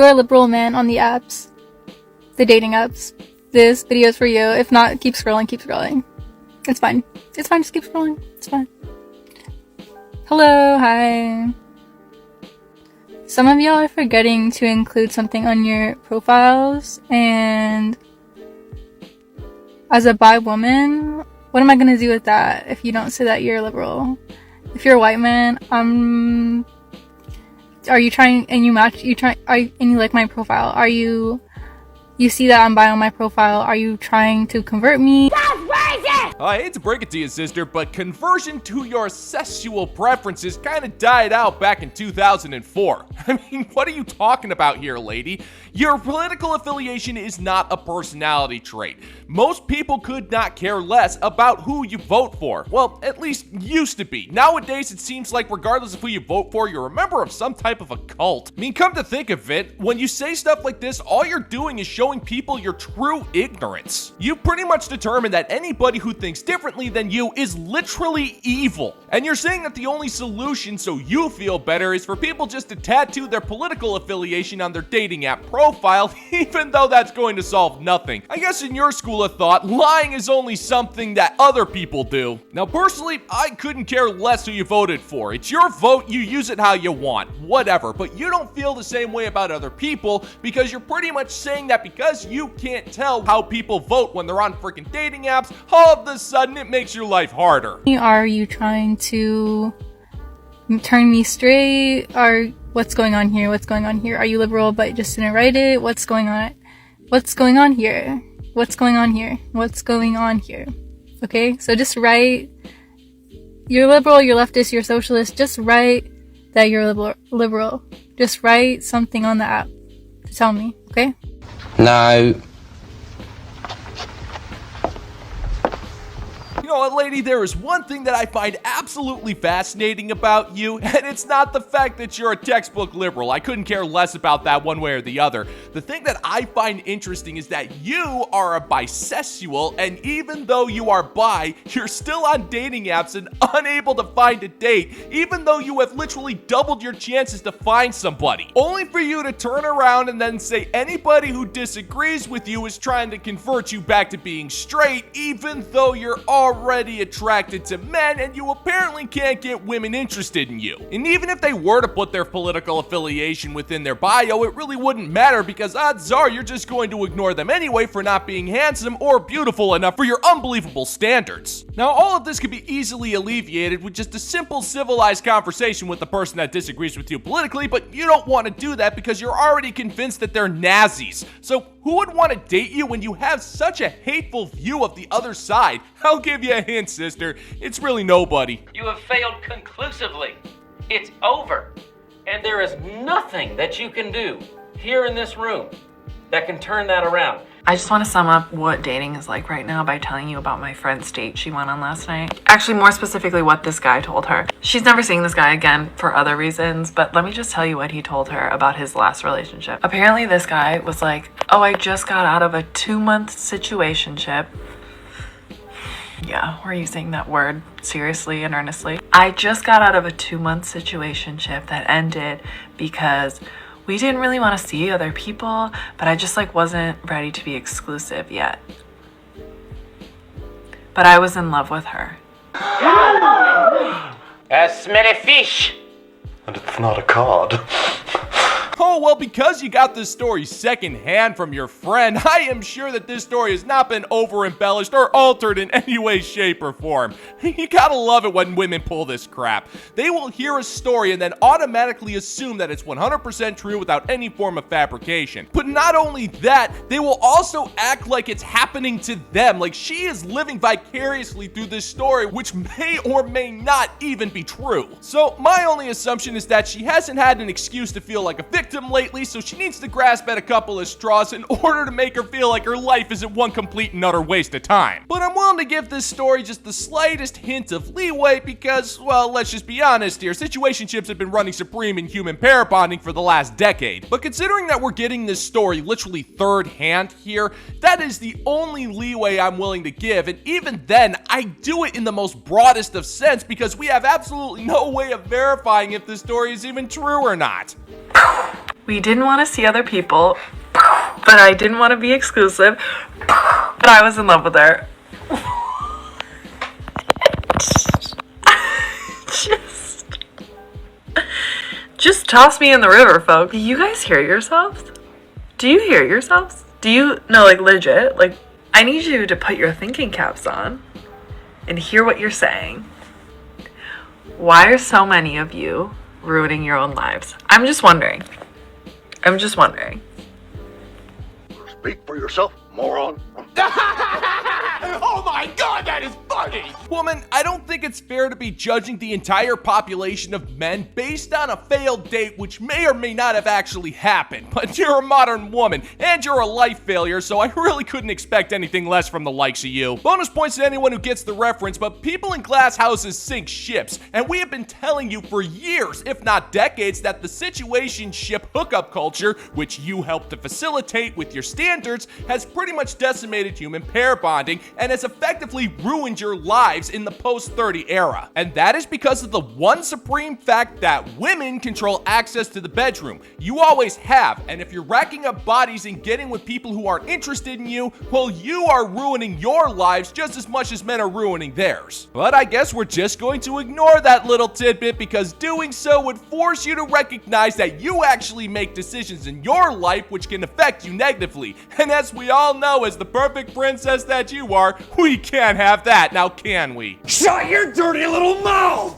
are liberal men on the apps, the dating apps, this video is for you. If not, keep scrolling, keep scrolling. It's fine. It's fine, just keep scrolling. It's fine. Hello, hi. Some of y'all are forgetting to include something on your profiles, and as a bi woman, what am I gonna do with that if you don't say that you're liberal? If you're a white man, are you trying and you match, and you like my profile? Are you see that I'm bi on my profile? Are you trying to convert me? That's racist! I hate to break it to you, sister, but conversion to your sexual preferences kind of died out back in 2004. I mean, what are you talking about here, lady? Your political affiliation is not a personality trait. Most people could not care less about who you vote for. Well, at least used to be. Nowadays, it seems like regardless of who you vote for, you're a member of some type of a cult. I mean, come to think of it, when you say stuff like this, all you're doing is showing people your true ignorance. You pretty much determined that anybody who thinks differently than you is literally evil. And you're saying that the only solution so you feel better is for people just to tattoo their political affiliation on their dating app profile, even though that's going to solve nothing. I guess in your school of thought, lying is only something that other people do. Now, personally, I couldn't care less who you voted for. It's your vote, you use it how you want, whatever. But you don't feel the same way about other people because you're pretty much saying that because you can't tell how people vote when they're on freaking dating apps, all of a sudden it makes your life harder. Are you trying to turn me straight? Or what's going on here? What's going on here? Are you liberal but just didn't write it? What's going on? What's going on here? What's going on here? What's going on here? Okay, so just write. You're liberal, you're leftist, you're socialist. Just write that you're liberal. Just write something on the app to tell me, okay? No. You know what, lady, there is one thing that I find absolutely fascinating about you, and it's not the fact that you're a textbook liberal. I couldn't care less about that one way or the other. The thing that I find interesting is that you are a bisexual, and even though you are bi, you're still on dating apps and unable to find a date, even though you have literally doubled your chances to find somebody. Only for you to turn around and then say anybody who disagrees with you is trying to convert you back to being straight, even though you're already attracted to men and you apparently can't get women interested in you. And even if they were to put their political affiliation within their bio, it really wouldn't matter because odds are you're just going to ignore them anyway for not being handsome or beautiful enough for your unbelievable standards. Now, all of this could be easily alleviated with just a simple civilized conversation with the person that disagrees with you politically, but you don't want to do that because you're already convinced that they're Nazis. So who would want to date you when you have such a hateful view of the other side? I'll give you a hint, sister. It's really nobody. You have failed conclusively. It's over. And there is nothing that you can do here in this room that can turn that around. I just want to sum up what dating is like right now by telling you about my friend's date she went on last night. Actually, more specifically, what this guy told her. She's never seeing this guy again for other reasons, but let me just tell you what he told her about his last relationship. Apparently, this guy was like, oh, I just got out of a 2-month situationship. Yeah, we're using that word seriously and earnestly. I just got out of a 2-month situationship that ended because we didn't really want to see other people, but I just wasn't ready to be exclusive yet. But I was in love with her. A smelly fish. And it's not a card. Oh, well, because you got this story secondhand from your friend, I am sure that this story has not been over-embellished or altered in any way, shape, or form. You gotta love it when women pull this crap. They will hear a story and then automatically assume that it's 100% true without any form of fabrication. But not only that, they will also act like it's happening to them, like she is living vicariously through this story, which may or may not even be true. So my only assumption is that she hasn't had an excuse to feel like a victim lately, so she needs to grasp at a couple of straws in order to make her feel like her life isn't one complete and utter waste of time. But I'm willing to give this story just the slightest hint of leeway because, well, let's just be honest here, situationships have been running supreme in human pair bonding for the last decade. But considering that we're getting this story literally third hand here, that is the only leeway I'm willing to give, and even then, I do it in the most broadest of sense because we have absolutely no way of verifying if this story is even true or not. We didn't want to see other people, but I didn't want to be exclusive, but I was in love with her. Just toss me in the river, folks. Do you guys hear yourselves? Do you hear yourselves? Do you, no, like legit, like I need you to put your thinking caps on and hear what you're saying. Why are so many of you ruining your own lives? I'm just wondering. Speak for yourself, moron. Oh my god, that is funny! Woman, I don't think it's fair to be judging the entire population of men based on a failed date which may or may not have actually happened. But you're a modern woman, and you're a life failure, so I really couldn't expect anything less from the likes of you. Bonus points to anyone who gets the reference, but people in glass houses sink ships, and we have been telling you for years, if not decades, that the situationship hookup culture, which you helped to facilitate with your standards, has pretty much decimated human pair bonding and has effectively ruined your lives in the post-30 era. And that is because of the one supreme fact that women control access to the bedroom. You always have, and if you're racking up bodies and getting with people who aren't interested in you, well, you are ruining your lives just as much as men are ruining theirs. But I guess we're just going to ignore that little tidbit because doing so would force you to recognize that you actually make decisions in your life which can affect you negatively. And as we all know, as the perfect princess that you are, we can't have that, now can we? Shut your dirty little mouth!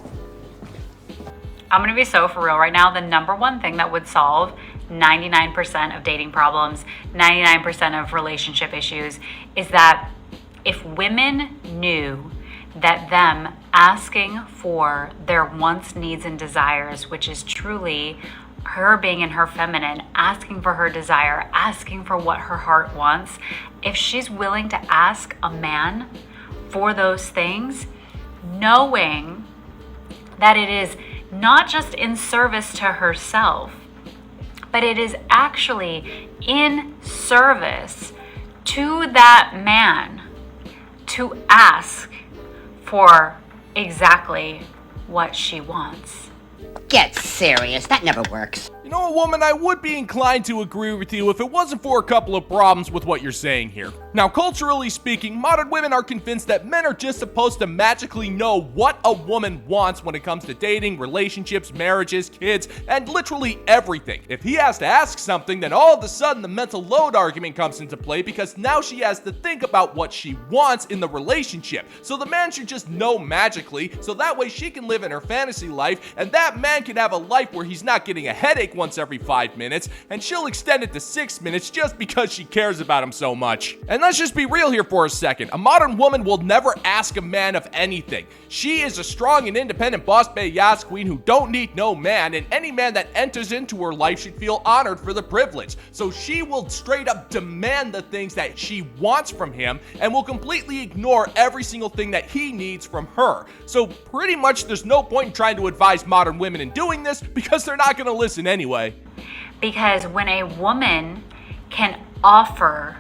I'm gonna be so for real right now. The number one thing that would solve 99% of dating problems, 99% of relationship issues, is that if women knew that them asking for their wants, needs, and desires, which is truly her being in her feminine, asking for her desire, asking for what her heart wants, if she's willing to ask a man for those things, knowing that it is not just in service to herself, but it is actually in service to that man to ask for exactly what she wants. Get serious, that never works. You know, woman, I would be inclined to agree with you if it wasn't for a couple of problems with what you're saying here. Now, culturally speaking, modern women are convinced that men are just supposed to magically know what a woman wants when it comes to dating, relationships, marriages, kids, and literally everything. If he has to ask something, then all of a sudden the mental load argument comes into play because now she has to think about what she wants in the relationship. So the man should just know magically, so that way she can live in her fantasy life, and that man can have a life where he's not getting a headache once every 5 minutes, and she'll extend it to 6 minutes just because she cares about him so much. And let's just be real here for a second. A modern woman will never ask a man of anything. She is a strong and independent boss bay yas queen who don't need no man, and any man that enters into her life should feel honored for the privilege. So she will straight up demand the things that she wants from him and will completely ignore every single thing that he needs from her. So pretty much there's no point in trying to advise modern women in doing this because they're not going to listen anyway. Because when a woman can offer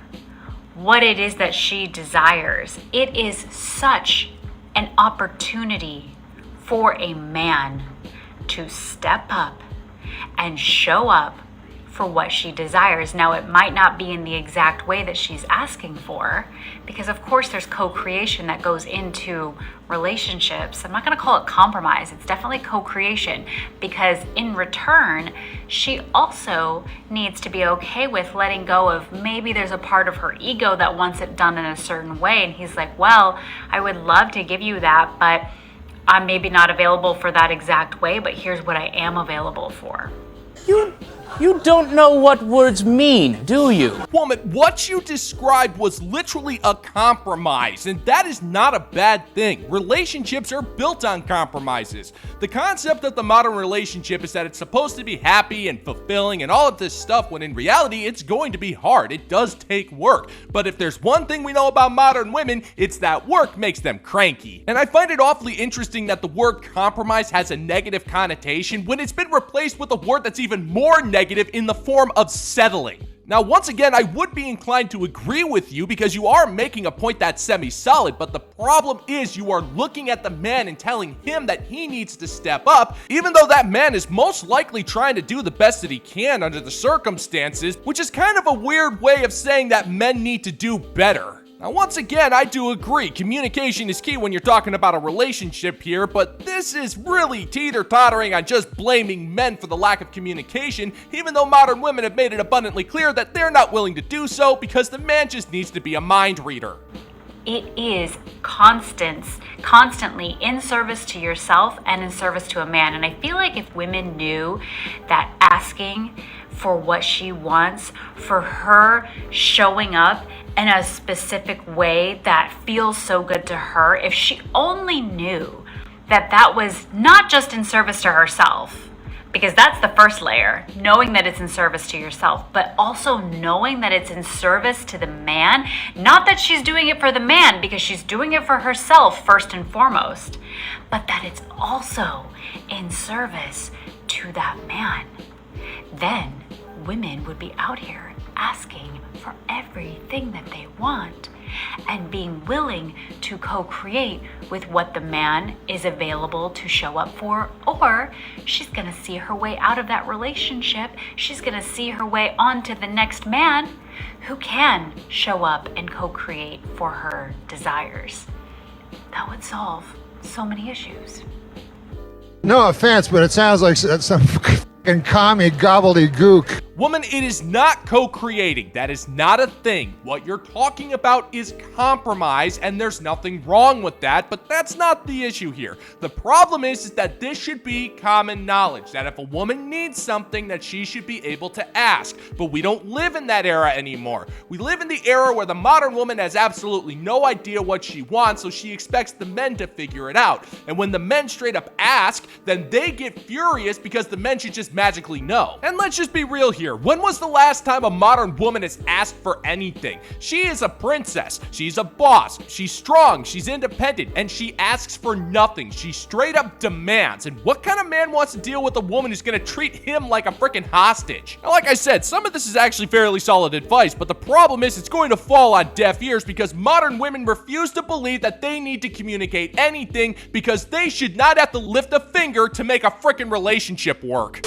what it is that she desires, it is such an opportunity for a man to step up and show up for what she desires. Now, it might not be in the exact way that she's asking for, because of course there's co-creation that goes into relationships. I'm not going to call it compromise. It's definitely co-creation, because in return, she also needs to be okay with letting go of maybe there's a part of her ego that wants it done in a certain way. And he's like, well, I would love to give you that, but I'm maybe not available for that exact way, but here's what I am available for. You don't know what words mean, do you? Woman, what you described was literally a compromise, and that is not a bad thing. Relationships are built on compromises. The concept of the modern relationship is that it's supposed to be happy and fulfilling and all of this stuff, when in reality, it's going to be hard. It does take work. But if there's one thing we know about modern women, it's that work makes them cranky. And I find it awfully interesting that the word compromise has a negative connotation when it's been replaced with a word that's even more negative in the form of settling. Now, once again, I would be inclined to agree with you because you are making a point that's semi-solid, but the problem is you are looking at the man and telling him that he needs to step up, even though that man is most likely trying to do the best that he can under the circumstances, which is kind of a weird way of saying that men need to do better. Now, once again, I do agree, communication is key when you're talking about a relationship here, but this is really teeter-tottering on just blaming men for the lack of communication, even though modern women have made it abundantly clear that they're not willing to do so because the man just needs to be a mind reader. It is constantly in service to yourself and in service to a man. And I feel like if women knew that asking for what she wants, for her showing up in a specific way that feels so good to her, if she only knew that that was not just in service to herself, because that's the first layer, knowing that it's in service to yourself, but also knowing that it's in service to the man. Not that she's doing it for the man, because she's doing it for herself first and foremost, but that it's also in service to that man. Then women would be out here asking for everything that they want and being willing to co-create with what the man is available to show up for, or she's gonna see her way out of that relationship. She's gonna see her way on to the next man who can show up and co-create for her desires. That would solve so many issues. No offense, but it sounds like some fucking commie gobbledygook. Woman, it is not co-creating. That is not a thing. What you're talking about is compromise, and there's nothing wrong with that, but that's not the issue here. The problem is that this should be common knowledge, that if a woman needs something, that she should be able to ask. But we don't live in that era anymore. We live in the era where the modern woman has absolutely no idea what she wants, so she expects the men to figure it out. And when the men straight up ask, then they get furious because the men should just magically know. And let's just be real here. When was the last time a modern woman has asked for anything? She is a princess. She's a boss. She's strong. She's independent. And she asks for nothing. She straight up demands. And what kind of man wants to deal with a woman who's going to treat him like a freaking hostage? Now, like I said, some of this is actually fairly solid advice, but the problem is it's going to fall on deaf ears because modern women refuse to believe that they need to communicate anything because they should not have to lift a finger to make a freaking relationship work.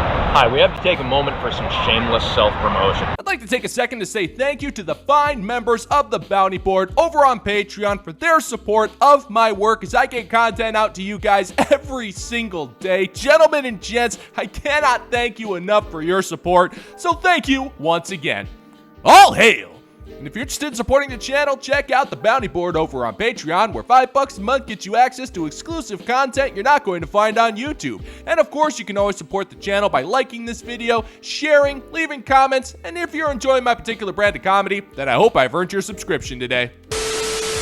Hi, we have to take a moment for some shameless self-promotion. I'd like to take a second to say thank you to the fine members of the Bounty Board over on Patreon for their support of my work as I get content out to you guys every single day. Gentlemen and gents, I cannot thank you enough for your support, so thank you once again. All hail! And if you're interested in supporting the channel, check out the Bounty Board over on Patreon, where $5 a month gets you access to exclusive content you're not going to find on YouTube. And of course, you can always support the channel by liking this video, sharing, leaving comments, and if you're enjoying my particular brand of comedy, then I hope I've earned your subscription today.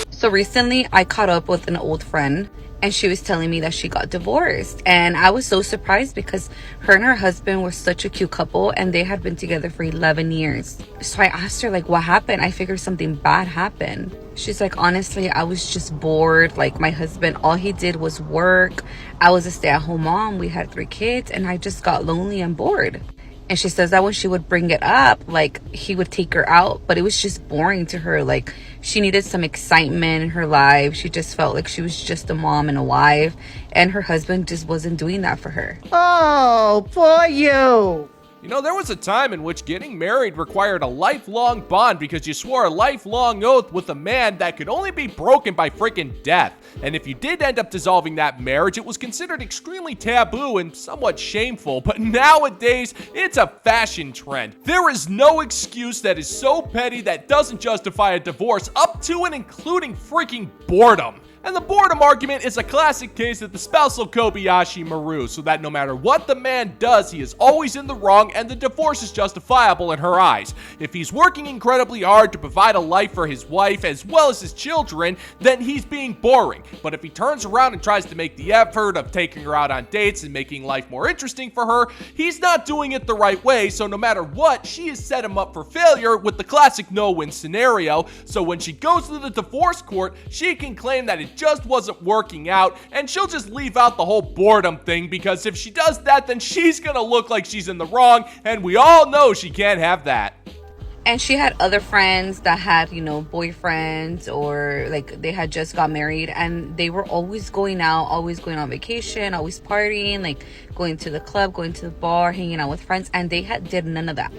So recently, I caught up with an old friend, and she was telling me that she got divorced. And I was so surprised because her and her husband were such a cute couple and they had been together for 11 years. So I asked her, like, what happened? I figured something bad happened. She's like, honestly, I was just bored. Like, my husband, all he did was work. I was a stay-at-home mom. We had 3 kids and I just got lonely and bored. And she says that when she would bring it up, like, he would take her out, but it was just boring to her. Like, she needed some excitement in her life. She just felt like she was just a mom and a wife, and her husband just wasn't doing that for her. Oh, poor you. You know, there was a time in which getting married required a lifelong bond because you swore a lifelong oath with a man that could only be broken by freaking death. And if you did end up dissolving that marriage, it was considered extremely taboo and somewhat shameful. But nowadays, it's a fashion trend. There is no excuse that is so petty that doesn't justify a divorce, up to and including freaking boredom. And the boredom argument is a classic case of the spousal Kobayashi Maru, so that no matter what the man does, he is always in the wrong and the divorce is justifiable in her eyes. If he's working incredibly hard to provide a life for his wife as well as his children, then he's being boring. But if he turns around and tries to make the effort of taking her out on dates and making life more interesting for her, he's not doing it the right way, so no matter what, she has set him up for failure with the classic no-win scenario. So when she goes to the divorce court, she can claim that it just wasn't working out, and she'll just leave out the whole boredom thing, because if she does that, then she's gonna look like she's in the wrong, and we all know she can't have that. And she had other friends that had, you know, boyfriends, or like they had just got married, and they were always going out, always going on vacation, always partying, like going to the club, going to the bar, hanging out with friends, and they did none of that.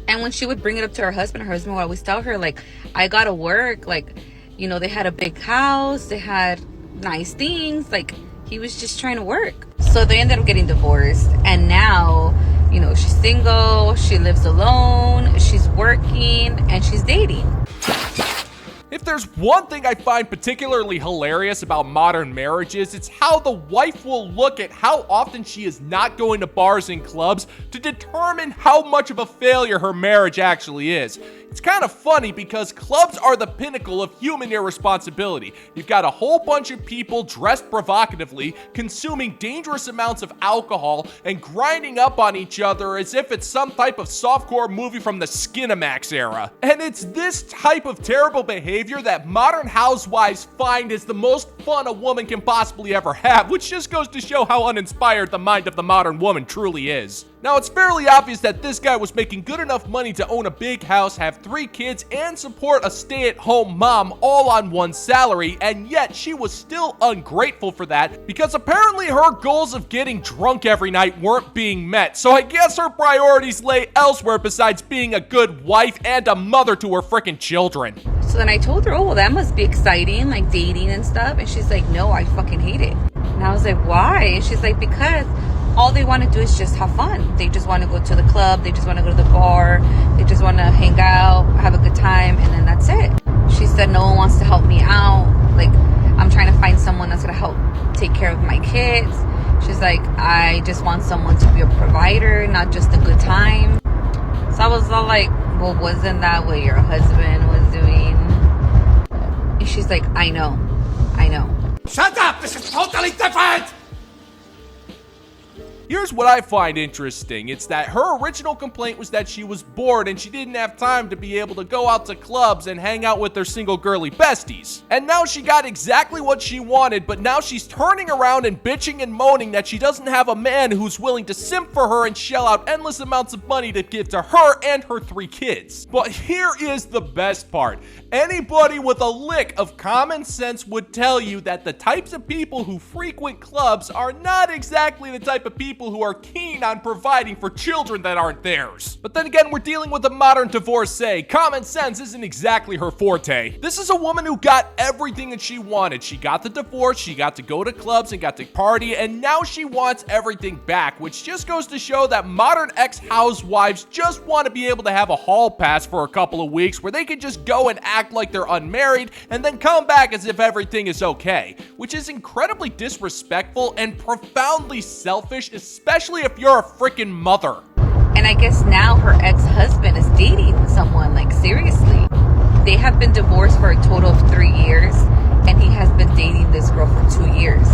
And when she would bring it up to her husband would always tell her, like, I gotta work. Like, you know, they had a big house, they had nice things, like he was just trying to work. So they ended up getting divorced, and now, you know, she's single, she lives alone, she's working, and she's dating. If there's one thing I find particularly hilarious about modern marriages, it's how the wife will look at how often she is not going to bars and clubs to determine how much of a failure her marriage actually is. It's kind of funny because clubs are the pinnacle of human irresponsibility. You've got a whole bunch of people dressed provocatively, consuming dangerous amounts of alcohol, and grinding up on each other as if it's some type of softcore movie from the Skinamax era. And it's this type of terrible behavior that modern housewives find is the most fun a woman can possibly ever have, which just goes to show how uninspired the mind of the modern woman truly is. Now, it's fairly obvious that this guy was making good enough money to own a big house, have 3 kids, and support a stay-at-home mom all on one salary, and yet she was still ungrateful for that because apparently her goals of getting drunk every night weren't being met. So I guess her priorities lay elsewhere besides being a good wife and a mother to her freaking children. So then I told her, oh, well, that must be exciting, like dating and stuff. And she's like, no, I fucking hate it. And I was like, why? And she's like, because all they want to do is just have fun. They just want to go to the club. They just want to go to the bar. They just want to hang out, have a good time, and then that's it. She said no one wants to help me out. Like, I'm trying to find someone that's going to help take care of my kids. She's like, I just want someone to be a provider, not just a good time. So I was all like, well, wasn't that what your husband was doing? And she's like, I know. Shut up! This is totally different! Here's what I find interesting. It's that her original complaint was that she was bored and she didn't have time to be able to go out to clubs and hang out with their single girly besties. And now she got exactly what she wanted, but now she's turning around and bitching and moaning that she doesn't have a man who's willing to simp for her and shell out endless amounts of money to give to her and her 3 kids. But here is the best part. Anybody with a lick of common sense would tell you that the types of people who frequent clubs are not exactly the type of people who are keen on providing for children that aren't theirs. But then again, we're dealing with a modern divorcee. Common sense isn't exactly her forte. This is a woman who got everything that she wanted. She got the divorce, she got to go to clubs and got to party, and now she wants everything back, which just goes to show that modern ex-housewives just want to be able to have a hall pass for a couple of weeks where they can just go and act like they're unmarried and then come back as if everything is okay, which is incredibly disrespectful and profoundly selfish, especially if you're a freaking mother. And I guess now her ex-husband is dating someone, like seriously. They have been divorced for a total of 3 years, and he has been dating this girl for 2 years.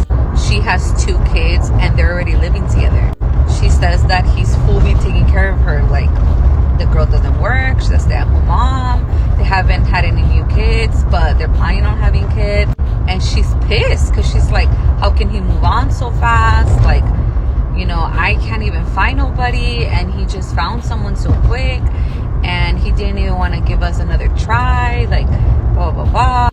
She has 2 kids, and they're already living together. She says that he's fully taking care of her, like the girl doesn't work, she's a stay-at-home mom, they haven't had any new kids, but they're planning on having kids. And she's pissed because she's like, how can he move on so fast? Like, you know, I can't even find nobody, and he just found someone so quick, and he didn't even want to give us another try, like, blah, blah, blah.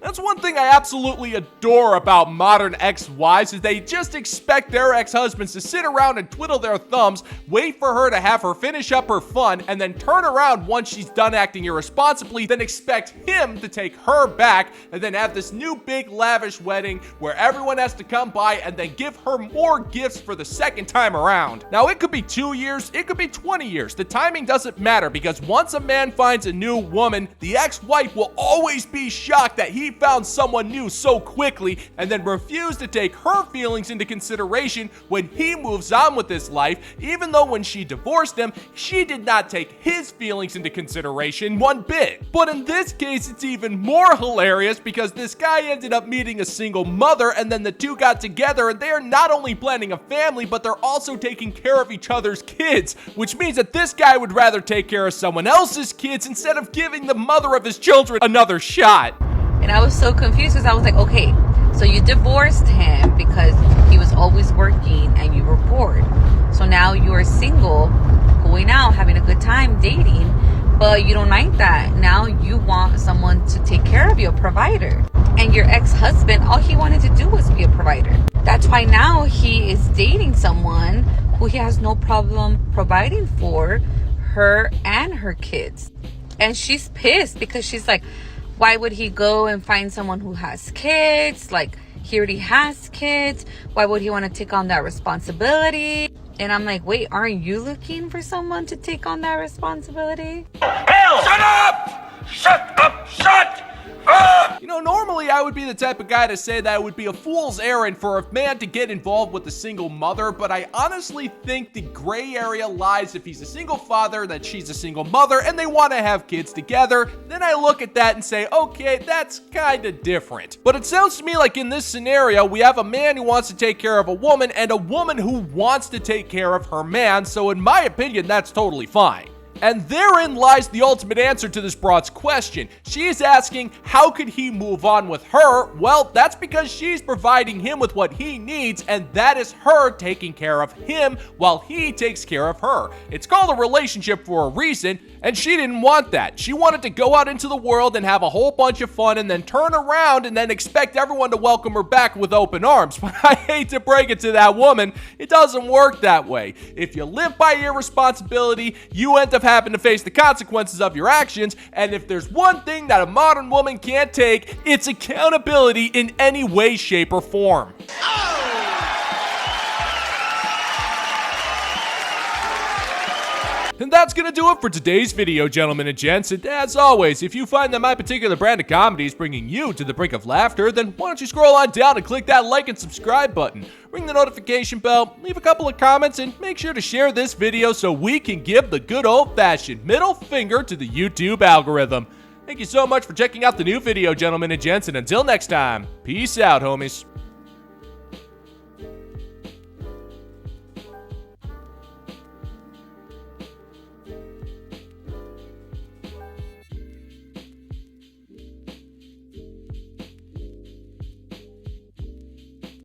That's one thing I absolutely adore about modern ex-wives is they just expect their ex-husbands to sit around and twiddle their thumbs, wait for her to have her finish up her fun, and then turn around once she's done acting irresponsibly, then expect him to take her back, and then have this new big lavish wedding where everyone has to come by and then give her more gifts for the second time around. Now, it could be 2 years, it could be 20 years. The timing doesn't matter because once a man finds a new woman, the ex-wife will always be shocked that he found someone new so quickly and then refuse to take her feelings into consideration when he moves on with his life, even though when she divorced him, she did not take his feelings into consideration one bit. But in this case, it's even more hilarious because this guy ended up meeting a single mother, and then the two got together, and they are not only planning a family, but they're also taking care of each other's kids, which means that this guy would rather take care of someone else's kids instead of giving the mother of his children another shot. And I was so confused because I was like, okay, So you divorced him because he was always working and you were bored. So now you're single, going out, having a good time, dating, but you don't like that. Now you want someone to take care of you, a provider. And your ex-husband, all he wanted to do was be a provider. That's why now he is dating someone who he has no problem providing for her and her kids. And she's pissed because she's like, why would he go and find someone who has kids? Like, he already has kids. Why would he want to take on that responsibility? And I'm like, wait, aren't you looking for someone to take on that responsibility? Hell! Shut up! Shut up! Shut up! You know, normally I would be the type of guy to say that it would be a fool's errand for a man to get involved with a single mother, but I honestly think the gray area lies if he's a single father, that she's a single mother, and they want to have kids together. Then I look at that and say, okay, that's kind of different. But it sounds to me like in this scenario, we have a man who wants to take care of a woman and a woman who wants to take care of her man, so in my opinion, that's totally fine. And therein lies the ultimate answer to this broad's question. She is asking, how could he move on with her? Well, that's because she's providing him with what he needs, and that is her taking care of him while he takes care of her. It's called a relationship for a reason, and she didn't want that. She wanted to go out into the world and have a whole bunch of fun and then turn around and then expect everyone to welcome her back with open arms. But I hate to break it to that woman, it doesn't work that way. If you live by irresponsibility, you end up having to face the consequences of your actions, and if there's one thing that a modern woman can't take, it's accountability in any way, shape, or form. And that's gonna do it for today's video, gentlemen and gents. And as always, if you find that my particular brand of comedy is bringing you to the brink of laughter, then why don't you scroll on down and click that like and subscribe button. Ring the notification bell, leave a couple of comments, and make sure to share this video so we can give the good old-fashioned middle finger to the YouTube algorithm. Thank you so much for checking out the new video, gentlemen and gents, and until next time, peace out, homies.